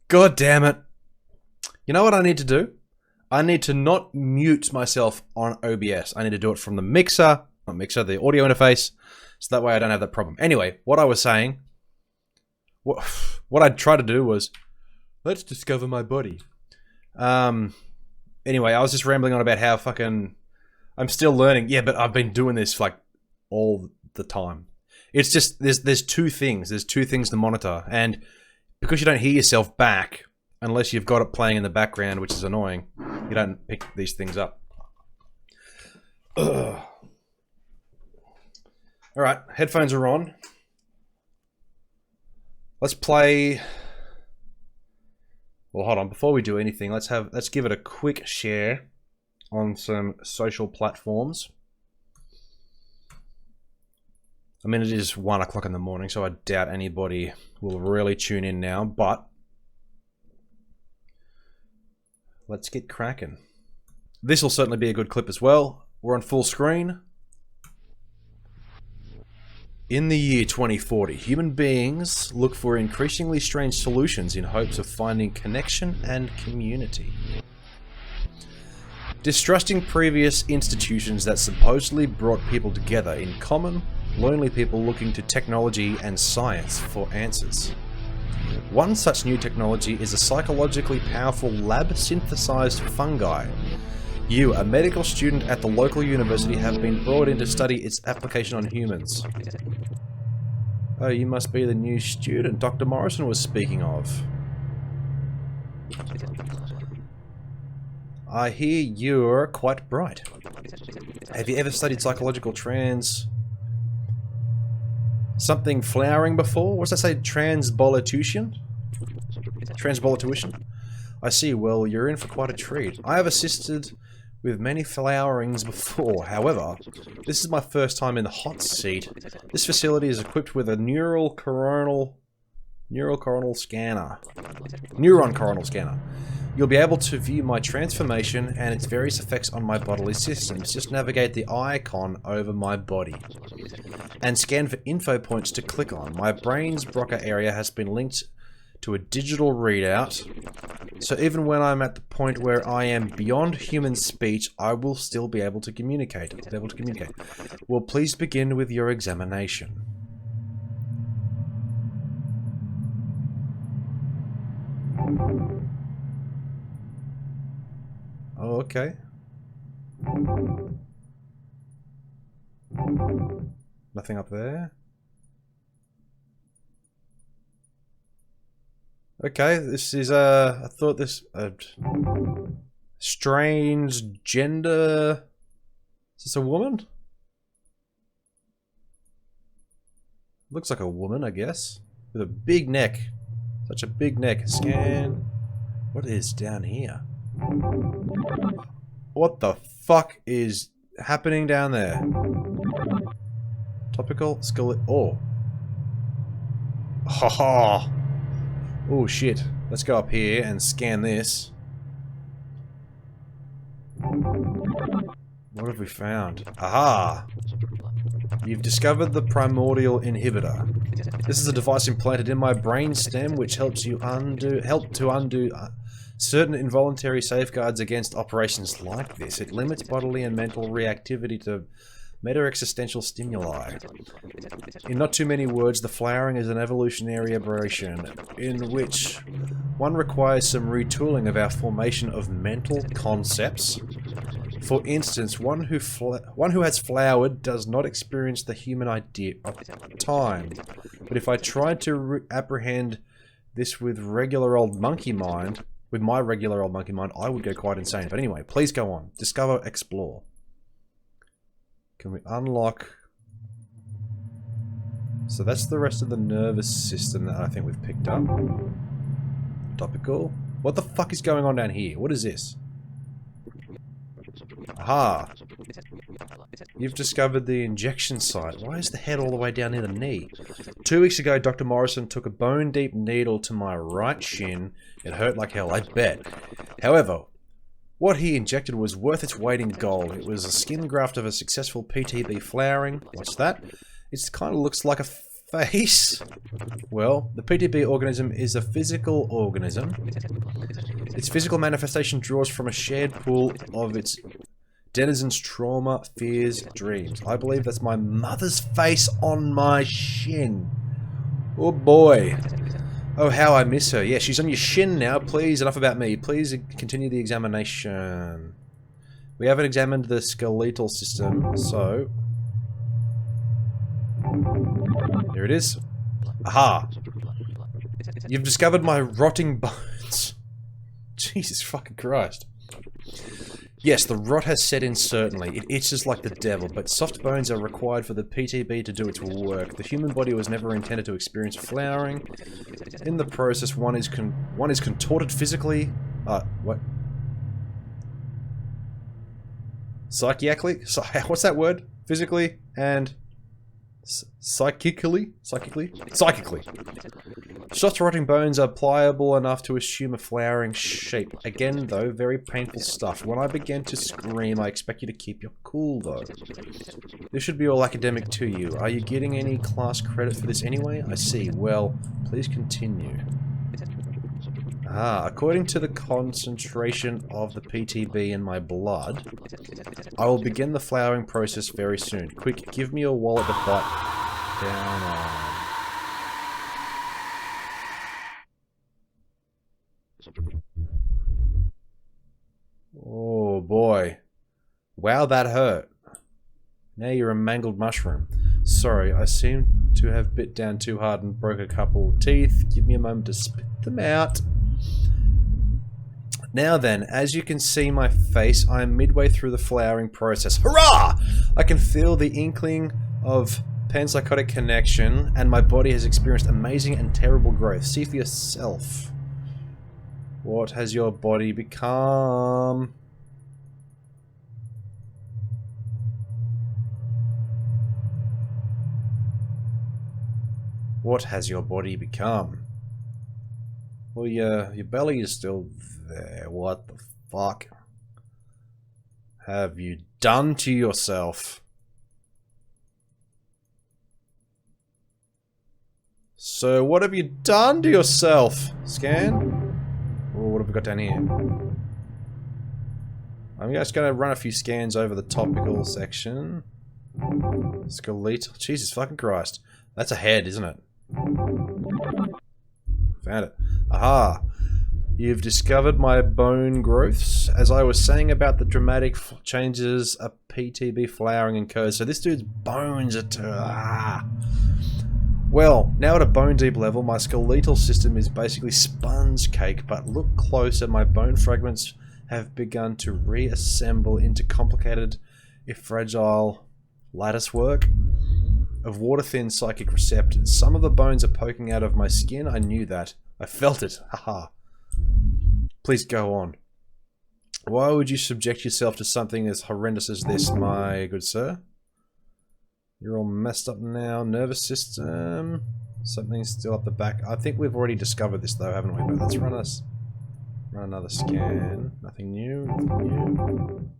God damn it. You know what I need to do? I need to not mute myself on OBS. I need to do it from the mixer, not mixer, the audio interface, so that way I don't have that problem. Anyway, what I was saying, what I tried to do was, let's discover my body. Anyway, I was just rambling on about how fucking I'm still learning. Yeah, but I've been doing this like all the time. It's just there's two things. There's two things to monitor, and because you don't hear yourself back unless you've got it playing in the background, which is annoying, you don't pick these things up. Ugh. All right, headphones are on. Let's play. Well, hold on. Before we do anything, let's give it a quick share on some social platforms. I mean, it is 1 o'clock in the morning, so I doubt anybody will really tune in now, but let's get cracking. This will certainly be a good clip as well. We're on full screen. In the year 2040, human beings look for increasingly strange solutions in hopes of finding connection and community. Distrusting previous institutions that supposedly brought people together in common, lonely people looking to technology and science for answers. One such new technology is a psychologically powerful lab-synthesized fungi. You, a medical student at the local university, have been brought in to study its application on humans. Oh, you must be the new student Dr. Morrison was speaking of. I hear you're quite bright. Have you ever studied psychological something flowering before? What's that say? Transbolotution? Transbolotution? I see. Well, you're in for quite a treat. I have assisted with many flowerings before. However, this is my first time in the hot seat. This facility is equipped with a neuron coronal scanner. You'll be able to view my transformation and its various effects on my bodily systems. Just navigate the icon over my body and scan for info points to click on. My brain's Broca area has been linked to a digital readout, so even when I'm at the point where I am beyond human speech, I will still be able to communicate. Well, please begin with your examination. Oh, okay. Nothing up there. Okay, this is I thought this strange gender. Is this a woman? Looks like a woman, I guess, with a big neck. Such a big neck. Scan. What is down here? What the fuck is happening down there? Topical skull. Oh. Ha ha. Oh shit. Let's go up here and scan this. What have we found? Aha! You've discovered the primordial inhibitor. This is a device implanted in my brain stem which helps to undo certain involuntary safeguards against operations like this. It limits bodily and mental reactivity to meta-existential stimuli. In not too many words, the flowering is an evolutionary aberration in which one requires some retooling of our formation of mental concepts. For instance, one who has flowered does not experience the human idea of time. But if I tried to apprehend this with my regular old monkey mind, I would go quite insane. But anyway, please go on. Discover, explore. Can we unlock? So that's the rest of the nervous system that I think we've picked up. Topical. What the fuck is going on down here? What is this? Aha! You've discovered the injection site. Why is the head all the way down near the knee? 2 weeks ago, Dr. Morrison took a bone-deep needle to my right shin. It hurt like hell, I bet. However, what he injected was worth its weight in gold. It was a skin graft of a successful PTB flowering. What's that? It kind of looks like a face? Well, the PTB organism is a physical organism. Its physical manifestation draws from a shared pool of its denizens' trauma, fears, dreams. I believe that's my mother's face on my shin. Oh boy. Oh, how I miss her. Yeah, she's on your shin now. Please, enough about me. Please continue the examination. We haven't examined the skeletal system, so... Here it is. Aha! You've discovered my rotting bones. Jesus fucking Christ. Yes, the rot has set in certainly. It itches like the devil, but soft bones are required for the PTB to do its work. The human body was never intended to experience flowering. In the process, one is contorted physically... what? Psychically? What's that word? Physically and... Psychically. Soft rotting bones are pliable enough to assume a flowering shape. Again, though, very painful stuff. When I began to scream, I expect you to keep your cool, though. This should be all academic to you. Are you getting any class credit for this anyway? I see. Well, please continue. According to the concentration of the PTB in my blood, I will begin the flowering process very soon. Quick, give me your wallet to bite down on. Oh boy. Wow, that hurt. Now you're a mangled mushroom. Sorry, I seem to have bit down too hard and broke a couple of teeth. Give me a moment to spit them out. Now then, as you can see my face, I am midway through the flowering process. Hurrah! I can feel the inkling of panpsychotic connection, and my body has experienced amazing and terrible growth. See for yourself. What has your body become? What has your body become? Well, your belly is still there. What the fuck have you done to yourself? So, what have you done to yourself? Scan? Oh, what have we got down here? I'm just going to run a few scans over the topical section. Skeletal. Jesus fucking Christ. That's a head, isn't it? Found it. Aha! You've discovered my bone growths. As I was saying about the dramatic changes a PTB flowering incurs. So this dude's bones are... Well, now at a bone deep level, my skeletal system is basically sponge cake, but look closer, my bone fragments have begun to reassemble into complicated, if fragile, lattice work of water-thin psychic receptors. Some of the bones are poking out of my skin. I knew that. I felt it. Haha. Please go on. Why would you subject yourself to something as horrendous as this, my good sir? You're all messed up now. Nervous system. Something's still up the back. I think we've already discovered this though, haven't we? But let's run another scan. Nothing new. Nothing new.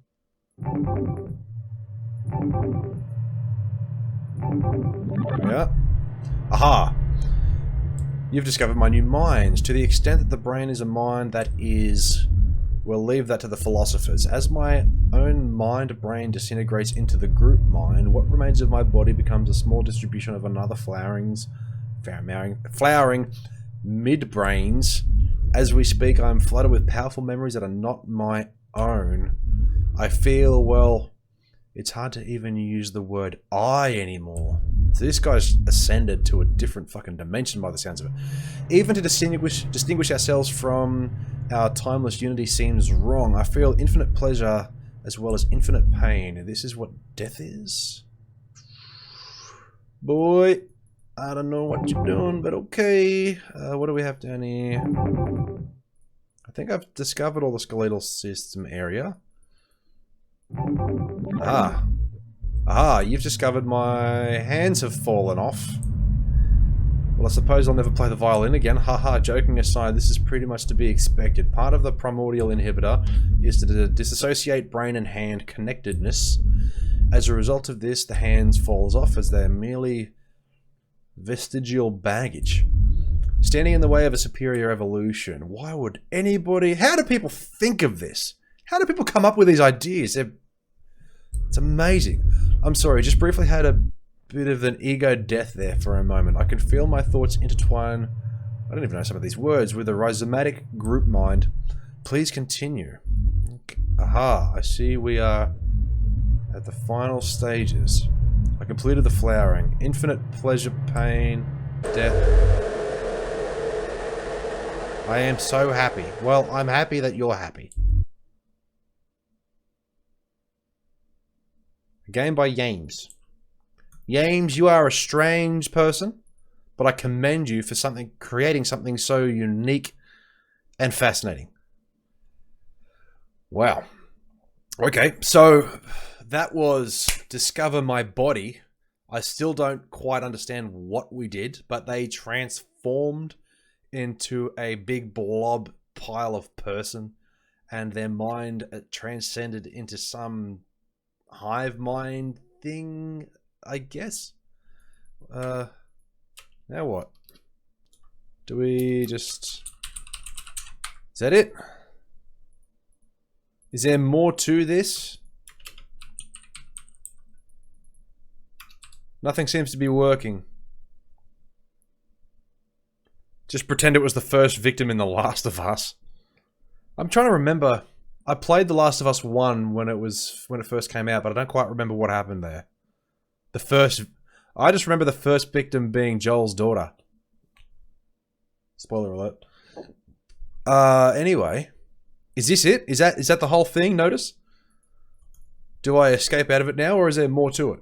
Yeah. Aha! You've discovered my new minds. To the extent that the brain is a mind that is... We'll leave that to the philosophers. As my own mind-brain disintegrates into the group mind, what remains of my body becomes a small distribution of another flowering midbrains. As we speak, I am flooded with powerful memories that are not my own. I feel, well, it's hard to even use the word I anymore. So this guy's ascended to a different fucking dimension by the sounds of it. Even to distinguish ourselves from our timeless unity seems wrong. I feel infinite pleasure as well as infinite pain. This is what death is? Boy, I don't know what you're doing, but okay. What do we have down here? I think I've discovered all the skeletal system area. You've discovered my hands have fallen off. Well, I suppose I'll never play the violin again. Haha, joking aside, this is pretty much to be expected. Part of the primordial inhibitor is to disassociate brain and hand connectedness. As a result of this, the hands falls off as they're merely Vestigial baggage. Standing in the way of a superior evolution. Why would anybody... How do people think of this? How do people come up with these ideas? It's amazing. I'm sorry, just briefly had a bit of an ego death there for a moment. I can feel my thoughts intertwine... I don't even know some of these words. With a rhizomatic group mind. Please continue. Aha, I see we are at the final stages. I completed the flowering. Infinite pleasure, pain, death... I am so happy. Well, I'm happy that you're happy. A game by Yames. Yames, you are a strange person, but I commend you for creating something so unique and fascinating. Wow. Okay, so that was Discover My Body. I still don't quite understand what we did, but they transformed into a big blob pile of person, and their mind transcended into some hive mind thing, I guess. Now what? Do we just... Is that it? Is there more to this? Nothing seems to be working. Just pretend it was the first victim in The Last of Us. I'm trying to remember. I played The Last of Us 1 when it first came out, but I don't quite remember what happened there. I just remember the first victim being Joel's daughter. Spoiler alert. Anyway, is this it? Is that the whole thing? Notice? Do I escape out of it now, or is there more to it?